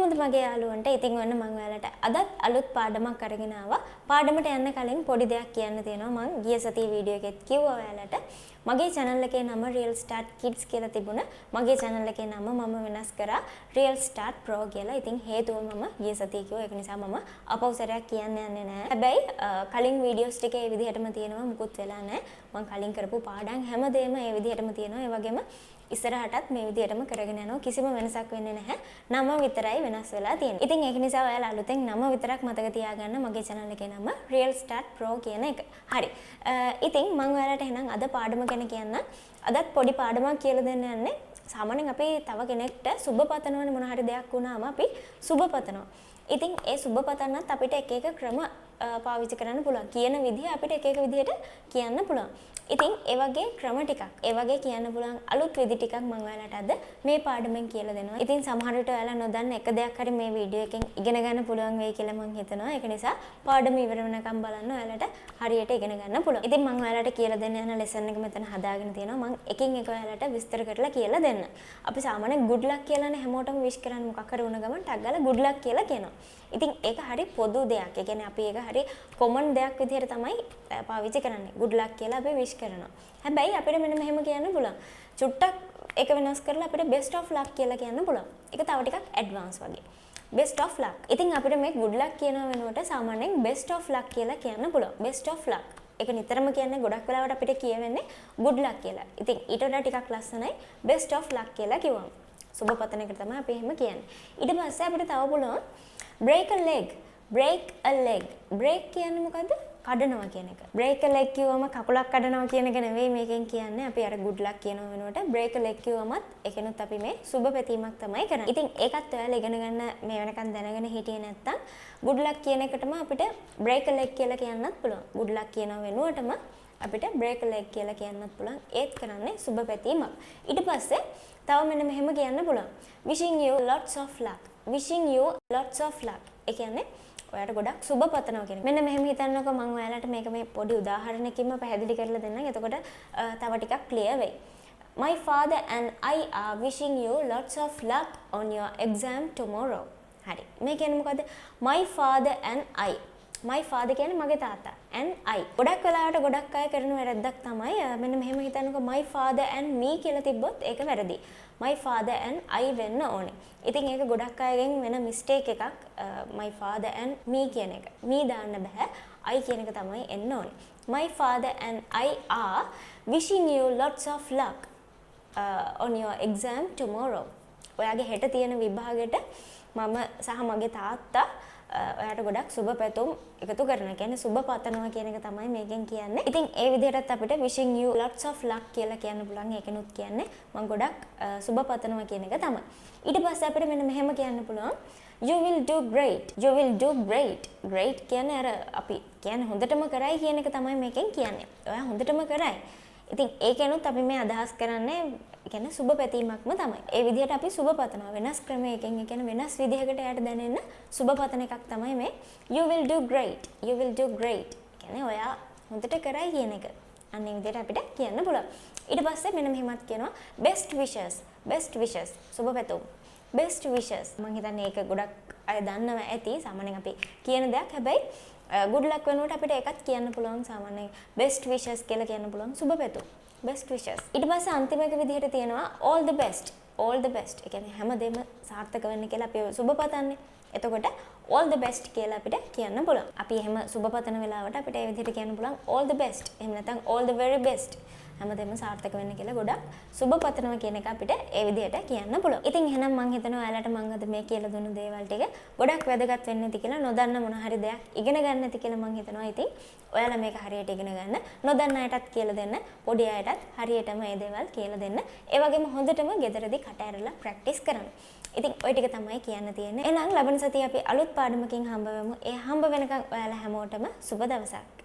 කොහොමද මගේ යාළුවන්ට? ඉතින් ඔන්න මම ඔයාලට අදත් අලුත් පාඩමක් අරගෙන ආවා. පාඩමට යන්න කලින් පොඩි දෙයක් කියන්න තියෙනවා. මම ගිය සතියේ වීඩියෝ එකෙත් කිව්වා ඔයාලට. මගේ channel එකේ නම Real Start Kids කියලා තිබුණා. මගේ channel එකේ නම මම වෙනස් කරා Real Start Pro කියලා. ඉතින් හේතුව මම ගිය සතියේ කිව්වා. ඒක නිසා මම අපවසරයක් කියන්න යන්නේ නැහැ. හැබැයි කලින් වීඩියෝස් ටිකේ මේ විදිහටම තියෙනවා. මුකුත් වෙලා නැහැ. මම කලින් කරපු පාඩම් හැමදේම මේ විදිහටම තියෙනවා. ඒ වගේම ඉස්සරහටත් මේ විදිහටම කරගෙන යනවා. කිසිම වෙනසක් වෙන්නේ නැහැ. නම විතරයි වෙනස් වෙලා තියෙන්නේ. ඉතින් ඒක නිසා ඔයාලා අලුතෙන් නම විතරක් මතක තියාගන්න. මගේ channel එකේ නම Real Start Pro කියන එක. හරි. ඉතින් මම ඔයාලට එහෙනම් අද පාඩම ගැන කියන්න. අදත් පොඩි පාඩමක් කියලා දෙන්න යන්නේ. සාමාන්‍යයෙන් අපි තව කෙනෙක්ට සුබ පතනවනේ මොන හරි දෙයක් වුණාම අපි සුබ පතනවා. ඉතින් ඒ සුබ පතන්නත් අපිට එක එක ක්‍රම පාවිච්චි කරන්න පුළුවන්. කියන විදිහ අපිට එක එක විදිහට කියන්න පුළුවන්. ඉතින් ඒ වගේ ක්‍රම ටිකක්, ඒ වගේ කියන්න පුළුවන් අලුත් විදි ටිකක් මම ඔයාලට අද මේ පාඩමෙන් කියලා දෙනවා. ඉතින් සමහර විට ඔයාලා නොදන්න එක දෙයක් හරි මේ වීඩියෝ එකෙන් ඉගෙන ගන්න පුළුවන් වෙයි කියලා මම හිතනවා. ඒක නිසා පාඩම ඉවර වෙනකම් බලන්න ඔයාලට හරියට ඉගෙන ගන්න පුළුවන්. ඉතින් මම ඔයාලට කියලා දෙන්න යන ලෙසන් එක මෙතන හදාගෙන තියෙනවා. මම එකින් එක ඔයාලට විස්තර කරලා කියලා දෙන්න. අපි සාමාන්‍යයෙන් good luck කියලානේ හැමෝටම wish කරන්නේ. මොකක් හරි වුණ ගමන් ටක් ගාලා good luck කියලා කියනවා. ඉතින් ඒක හරි පොදු දෙයක්. ඒ කියන්නේ අපි ඒක හරි common දෙයක් විදිහට තමයි පාවිච්චි කරන්නේ. good luck කියලා අපි wish කරනවා. හැබැයි අපිට මෙන්න මෙහෙම කියන්න පුළුවන්. චුට්ටක් ඒක වෙනස් කරලා අපිට best of luck කියලා කියන්න පුළුවන්. ඒක තව ටිකක් advance වගේ. best of luck. ඉතින් අපිට මේ good luck කියන වෙනුවට සාමාන්‍යයෙන් best of luck කියලා කියන්න පුළුවන්. best of luck. ඒක නිතරම කියන්නේ ගොඩක් වෙලාවට අපිට කියවෙන්නේ good luck කියලා. ඉතින් ඊට වඩා ටිකක් ලස්සනයි best of luck කියලා කිව්වම. සුබ පතන එක තමයි අපි එහෙම කියන්නේ. ඊට පස්සේ අපිට තව පුළුවන් break a leg. break a leg. break කියන්නේ මොකද්ද? කඩනවා කියන එක. break a leg කිව්වම කකුලක් කඩනවා කියන එක නෙවෙයි මේකෙන් කියන්නේ. අපි අර good luck කියන වෙනුවට break a leg කිව්වමත් ඒකෙනුත් අපි මේ සුබ පැතීමක් තමයි කරන්නේ. ඉතින් ඒකත් ඔයාලා ඉගෙන ගන්න මේ වෙනකන් දැනගෙන හිටියේ නැත්තම් good luck කියන එකටම අපිට break a leg කියලා කියන්නත් පුළුවන්. good luck කියන වෙනුවටම අපිට break a leg කියලා කියන්නත් පුළුවන්. ඒත් කරන්නේ සුබ පැතීමක්. ඊට පස්සේ තව මෙන්න මෙහෙම කියන්න පුළුවන්. wishing you lots of luck. wishing you lots of luck. ඒ කියන්නේ ඔයාලට ගොඩක් සුබ පතනවා කියන එක. මෙන්න මෙහෙම හිතන්නකෝ මම ඔයාලට මේක මේ පොඩි උදාහරණයකින්ම පැහැදිලි කරලා දෙන්නම්. එතකොට තව ටිකක් clear වෙයි. My father and I are wishing you lots of luck on your exam tomorrow. හරි. මේ කියන්නේ මොකද්ද? My father and I. My father කියන්නේ මගේ තාත්තා and I. ගොඩක් වෙලාවට ගොඩක් අය කරන වැරද්දක් තමයි මෙන්න මෙහෙම හිතන්නකෝ my father and me කියලා තිබ්බොත් ඒක වැරදි. my father and I වෙන්න ඕනේ. ඉතින් ඒක ගොඩක් අයගෙන් වෙන mistake එකක් my father and me කියන එක. me දාන්න බෑ. I කියන එක තමයි එන්න ඕනේ. My father and I are wishing you lots of luck on your exam tomorrow. ඔයාගේ හෙට තියෙන විභාගෙට මම සහ මගේ තාත්තා ඔයාට ගොඩක් සුබ පැතුම් එකතු කරනවා. කියන්නේ සුබ පතනවා කියන එක තමයි මේකෙන් කියන්නේ. ඉතින් ඒ විදිහටත් අපිට wishing you lots of luck කියලා කියන්න පුළුවන්. ඒකෙනුත් කියන්නේ මම ගොඩක් සුබ පතනවා කියන එක තමයි. ඊට පස්සේ අපිට මෙන්න මෙහෙම කියන්න පුළුවන්. You will do great. You will do great. Great කියන්නේ අර අපි කියන්නේ හොඳටම කරයි කියන එක තමයි මේකෙන් කියන්නේ. ඔයා හොඳටම කරයි. ඉතින් ඒකෙනුත් අපි මේ අදහස් කරන්නේ කියන්නේ සුබ පැතීමක්ම තමයි. ඒ විදිහට අපි සුබ පතනවා. වෙනස් ක්‍රමයකින් ඒ කියන්නේ වෙනස් විදිහකට යාට දැනෙන්න සුබ පතන එකක් තමයි මේ you will do great. You will do great. කියන්නේ ඔයා හොඳට කරයි කියන එක. අන්න ඒ විදිහට අපිට කියන්න පුළුවන්. ඊට පස්සේ මෙන්න මෙහෙමත් කියනවා best wishes. best wishes. සුබ පැතුම්. best wishes. මම හිතන්නේ ඒක ගොඩක් අය දන්නවා ඇති. සාමාන්‍යයෙන් අපි කියන දෙයක්. හැබැයි good luck වෙනුවට අපිට ඒකත් කියන්න පුළුවන් සාමාන්‍යයෙන් best wishes කියලා කියන්න පුළුවන් සුබ පැතුම්. best wishes. ඊට පස්සේ අන්තිම එක විදිහට තියෙනවා all the best. all the best. ඒ කියන්නේ හැමදේම සාර්ථක වෙන්න කියලා අපි සුබ පතන්නේ. එතකොට all the best කියලා අපිට කියන්න පුළුවන්. අපි එහෙම සුබ පතන වෙලාවට අපිට ඒ විදිහට කියන්න පුළුවන් all the best. එහෙම නැත්නම් all the very best. හැමදේම සාර්ථක වෙන්න කියලා ගොඩක් සුබ පතනවා කියන එක අපිට ඒ විදිහට කියන්න පුළුවන්. ඉතින් එහෙනම් මම හිතනවා ඔයාලට මම අද මේ කියලා දුන්න දේවල් ටික ගොඩක් වැදගත් වෙන්න ඇති කියලා නොදන්න මොන හරි දෙයක් ඉගෙන ගන්න ඇති කියලා මම හිතනවා. ඉතින් ඔයාලා මේක හරියට ඉගෙන ගන්න. නොදන්න අයටත් කියලා දෙන්න. පොඩි අයටත් හරියටම මේ දේවල් කියලා දෙන්න. ඒ වගේම හොඳටම ගෙදරදී කට ඇරලා ප්‍රැක්ටිස් කරන්න. ඉතින් ওই ටික තමයි කියන්න තියෙන්නේ. එහෙනම් ලබන සතියේ අපි අලුත් පාඩමකින් හම්බ වෙමු. ඒ හම්බ වෙනකන් ඔයාලා හැමෝටම සුබ දවසක්.